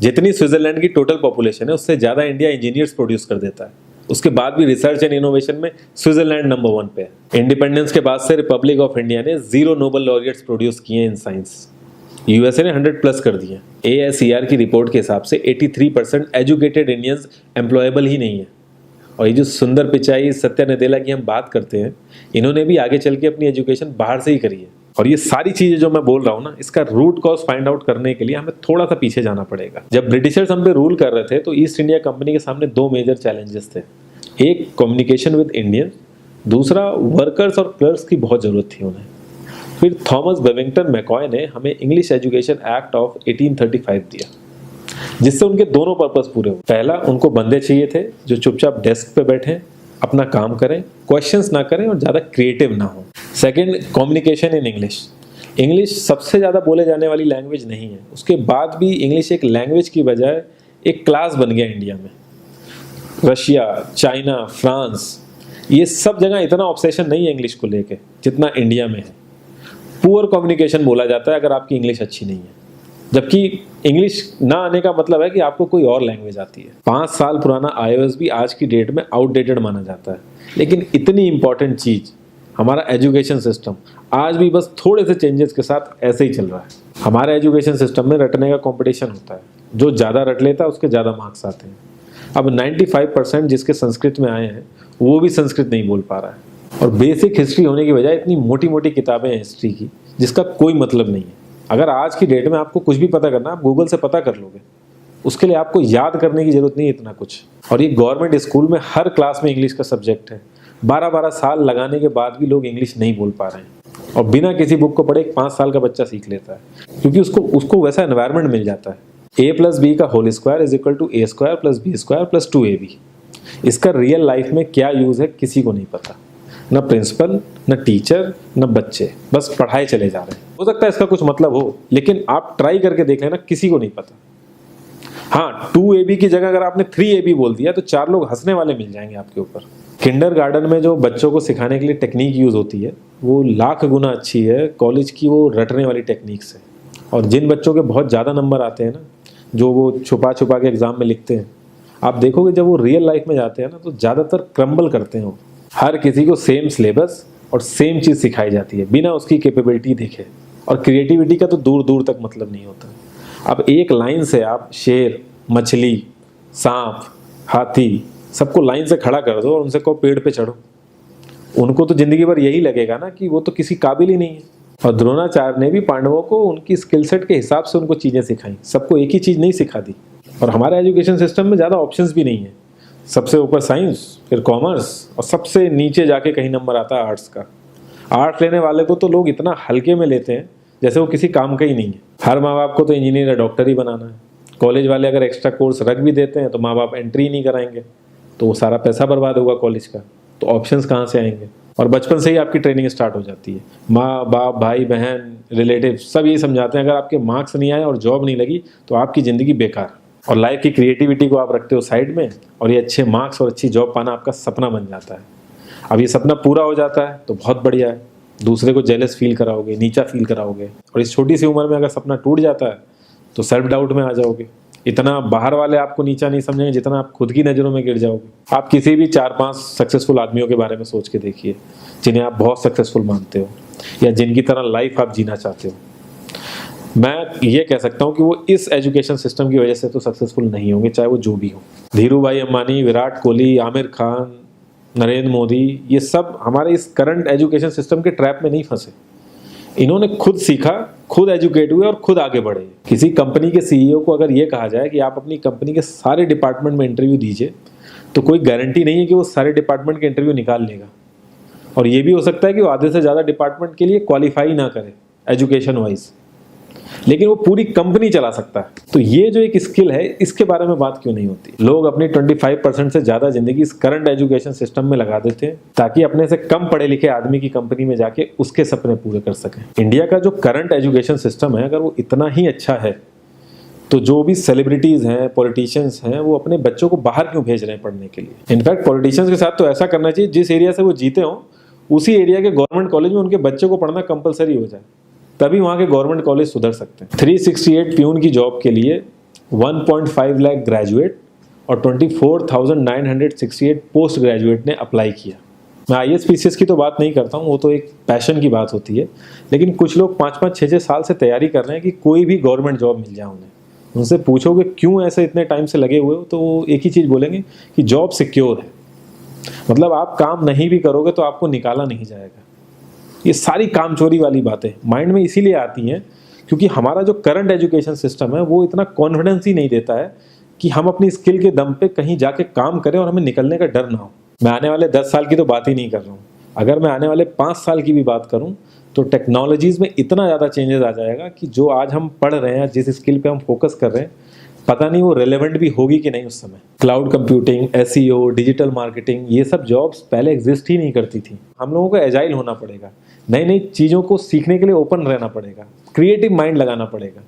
जितनी स्विट्जरलैंड की total population है उससे ज़्यादा इंडिया इंजीनियर्स प्रोड्यूस कर देता है। उसके बाद भी रिसर्च एंड इनोवेशन में स्विट्जरलैंड नंबर 1 पे है। इंडिपेंडेंस के बाद से रिपब्लिक ऑफ इंडिया ने 0 नोबेल लॉरियट्स प्रोड्यूस किए इन साइंस। यूएसए ने 100+ कर दिए। ASER की रिपोर्ट के हिसाब से 83% एजुकेटेड इंडियंस एम्प्लॉयबल ही नहीं है। और ये जो सुंदर पिचाई, सत्या नदेला की हम बात करते हैं, इन्होंने भी आगे चल के अपनी एजुकेशन बाहर से ही करी है। और ये सारी चीजें जो मैं बोल रहा हूँ ना, इसका रूट कॉज फाइंड आउट करने के लिए हमें थोड़ा सा पीछे जाना पड़ेगा। जब ब्रिटिशर्स हम पे रूल कर रहे थे तो ईस्ट इंडिया कंपनी के सामने 2 मेजर चैलेंजेस थे। एक कम्युनिकेशन विद इंडियन, दूसरा वर्कर्स और क्लर्क्स की बहुत जरूरत थी उन्हें। फिर थॉमस बेविंगटन मैकॉय ने हमें इंग्लिश एजुकेशन एक्ट ऑफ 1835 दिया, जिससे उनके दोनों पर्पस पूरे हुए। पहला, उनको बंदे चाहिए थे जो चुपचाप डेस्क पे बैठे, अपना काम करें, क्वेश्चंस ना करें और ज़्यादा क्रिएटिव ना हो। Second, communication in English. English सबसे ज़्यादा बोले जाने वाली लैंग्वेज नहीं है, उसके बाद भी इंग्लिश एक लैंग्वेज की बजाय एक क्लास बन गया इंडिया में। रशिया, चाइना, फ्रांस, ये सब जगह इतना ऑब्सेशन नहीं है इंग्लिश को लेके जितना इंडिया में है। पुअर कम्युनिकेशन बोला जाता है अगर आपकी इंग्लिश अच्छी नहीं है, जबकि इंग्लिश ना आने का मतलब है कि आपको कोई और लैंग्वेज आती है। 5 साल पुराना iOS भी आज की डेट में आउटडेटेड माना जाता है। लेकिन इतनी इंपॉर्टेंट चीज़ हमारा एजुकेशन सिस्टम आज भी बस थोड़े से चेंजेस के साथ ऐसे ही चल रहा है। हमारे एजुकेशन सिस्टम में रटने का कंपटीशन होता है, जो ज़्यादा रट लेता है उसके ज़्यादा मार्क्स आते हैं। अब 95% जिसके संस्कृत में आए हैं वो भी संस्कृत नहीं बोल पा रहा है। और बेसिक हिस्ट्री होने की बजाय इतनी मोटी मोटी किताबें हैं हिस्ट्री की जिसका कोई मतलब नहीं है। अगर आज की डेट में आपको कुछ भी पता करना, आप गूगल से पता कर लोगे, उसके लिए आपको याद करने की जरूरत नहीं है इतना कुछ। और ये गवर्नमेंट स्कूल में हर क्लास में इंग्लिश का सब्जेक्ट है। 12-12 साल लगाने के बाद भी लोग इंग्लिश नहीं बोल पा रहे हैं, और बिना किसी बुक को पढ़े 5 साल का बच्चा सीख लेता है, क्योंकि उसको वैसा एनवायरनमेंट मिल जाता है। A+B का whole square is equal to A² + B² + 2AB। इसका रियल लाइफ में क्या यूज है किसी को नहीं पता, न प्रिंसिपल, न टीचर, न बच्चे, बस पढ़ाई चले जा रहे हैं। हो सकता है इसका कुछ मतलब हो, लेकिन आप ट्राई करके देख लेना, किसी को नहीं पता। हाँ, 2AB की जगह अगर आपने 3AB बोल दिया तो 4 लोग हंसने वाले मिल जाएंगे आपके ऊपर। किंडरगार्टन में जो बच्चों को सिखाने के लिए टेक्निक यूज होती है वो लाख गुना अच्छी है कॉलेज की वो रटने वाली टेक्निक से। और जिन बच्चों के बहुत ज़्यादा नंबर आते हैं ना, जो वो छुपा छुपा के एग्जाम में लिखते हैं, आप देखोगे जब वो रियल लाइफ में जाते हैं ना तो ज़्यादातर क्रम्बल करते हैं वो। हर किसी को सेम सिलेबस और सेम चीज़ सिखाई जाती है बिना उसकी कैपेबिलिटी देखे, और क्रिएटिविटी का तो दूर दूर तक मतलब नहीं होता। अब एक लाइन से आप शेर, मछली, सांप, हाथी सबको लाइन से खड़ा कर दो और उनसे कहो पेड़ पे चढ़ो, उनको तो जिंदगी भर यही लगेगा ना कि वो तो किसी काबिल ही नहीं है। और द्रोणाचार्य ने भी पांडवों को उनकी स्किल सेट के हिसाब से उनको चीज़ें सिखाई, सबको एक ही चीज़ नहीं सिखा दी। और हमारे एजुकेशन सिस्टम में ज़्यादा ऑप्शंस भी नहीं है। सबसे ऊपर साइंस, फिर कॉमर्स, और सबसे नीचे जाके कहीं नंबर आता है आर्ट्स का। आर्ट्स लेने वाले को तो लोग इतना हल्के में लेते हैं जैसे वो किसी काम का ही नहीं है। हर माँ बाप को तो इंजीनियर या डॉक्टर ही बनाना है। कॉलेज वाले अगर एक्स्ट्रा कोर्स रख भी देते हैं तो माँ बाप एंट्री नहीं कराएंगे, तो वो सारा पैसा बर्बाद होगा कॉलेज का। तो ऑप्शंस कहाँ से आएंगे? और बचपन से ही आपकी ट्रेनिंग स्टार्ट हो जाती है। माँ बाप, भाई बहन, रिलेटिव सब यही समझाते हैं अगर आपके मार्क्स नहीं आए और जॉब नहीं लगी तो आपकी ज़िंदगी बेकार। और लाइफ की क्रिएटिविटी को आप रखते हो साइड में, और ये अच्छे मार्क्स और अच्छी जॉब पाना आपका सपना बन जाता है। अब ये सपना पूरा हो जाता है तो बहुत बढ़िया है, दूसरे को जेलस फील कराओगे, नीचा फील कराओगे। और इस छोटी सी उम्र में अगर सपना टूट जाता है तो सेल्फ डाउट में आ जाओगे। इतना बाहर वाले आपको नीचा नहीं समझेंगे जितना आप खुद की नज़रों में गिर जाओगे। आप किसी भी 4-5 सक्सेसफुल आदमियों के बारे में सोच के देखिए जिन्हें आप बहुत सक्सेसफुल मानते हो या जिनकी तरह लाइफ आप जीना चाहते हो। मैं ये कह सकता हूँ कि वो इस एजुकेशन सिस्टम की वजह से तो सक्सेसफुल नहीं होंगे, चाहे वो जो भी हो। धीरू भाई अंबानी, विराट कोहली, आमिर खान, नरेंद्र मोदी, ये सब हमारे इस करंट एजुकेशन सिस्टम के ट्रैप में नहीं फंसे। इन्होंने खुद सीखा, खुद एजुकेट हुए और खुद आगे बढ़े। किसी कंपनी के सीईओ को अगर ये कहा जाए कि आप अपनी कंपनी के सारे डिपार्टमेंट में इंटरव्यू दीजिए, तो कोई गारंटी नहीं है कि वो सारे डिपार्टमेंट के इंटरव्यू निकाल लेगा। और ये भी हो सकता है कि वो आधे से ज़्यादा डिपार्टमेंट के लिए क्वालिफाई ना करे एजुकेशन वाइज, लेकिन वो पूरी कंपनी चला सकता है। तो ये जो एक स्किल है, इसके बारे में बात क्यों नहीं होती? लोग अपनी 25% से ज़्यादा जिंदगी इस करंट एजुकेशन सिस्टम में लगा देते हैं ताकि अपने से कम पढ़े लिखे आदमी की कंपनी में जाके उसके सपने पूरे कर सकें। इंडिया का जो करंट एजुकेशन सिस्टम है, अगर वो इतना ही अच्छा है तो जो भी सेलिब्रिटीज़ हैं, पॉलिटिशियंस हैं, वो अपने बच्चों को बाहर क्यों भेज रहे हैं पढ़ने के लिए? इनफैक्ट पॉलिटिशियंस के साथ तो ऐसा करना चाहिए, जिस एरिया से वो जीते हों उसी एरिया के गवर्नमेंट कॉलेज में उनके बच्चे को पढ़ना कंपलसरी हो जाए, तभी वहाँ के गवर्नमेंट कॉलेज सुधर सकते हैं। 368 प्यून की जॉब के लिए 1.5 लाख ग्रेजुएट और 24,968 पोस्ट ग्रेजुएट ने अप्लाई किया। मैं IAS PCS की तो बात नहीं करता हूँ, वो तो एक पैशन की बात होती है, लेकिन कुछ लोग 5-5, 6-6 साल से तैयारी कर रहे हैं कि कोई भी गवर्नमेंट जॉब मिल जाए उन्हें। उनसे पूछोगे क्यों ऐसे इतने टाइम से लगे हुए हो, तो वो एक ही चीज़ बोलेंगे कि जॉब सिक्योर है। मतलब आप काम नहीं भी करोगे तो आपको निकाला नहीं जाएगा। ये सारी कामचोरी वाली बातें माइंड में इसीलिए आती हैं क्योंकि हमारा जो करंट एजुकेशन सिस्टम है वो इतना कॉन्फिडेंस ही नहीं देता है कि हम अपनी स्किल के दम पे कहीं जाके काम करें और हमें निकलने का डर ना हो। मैं आने वाले 10 साल की तो बात ही नहीं कर रहा हूँ, अगर मैं आने वाले 5 साल की भी बात करूँ तो टेक्नोलॉजीज़ में इतना ज़्यादा चेंजेस आ जाएगा कि जो आज हम पढ़ रहे हैं, जिस स्किल पे हम फोकस कर रहे हैं, पता नहीं वो रेलेवेंट भी होगी कि नहीं उस समय। Cloud computing, SEO, digital marketing, ये सब जॉब्स पहले एग्जिस्ट ही नहीं करती थी। हम लोगों को एजाइल होना पड़ेगा, नई नई चीज़ों को सीखने के लिए ओपन रहना पड़ेगा, क्रिएटिव माइंड लगाना पड़ेगा।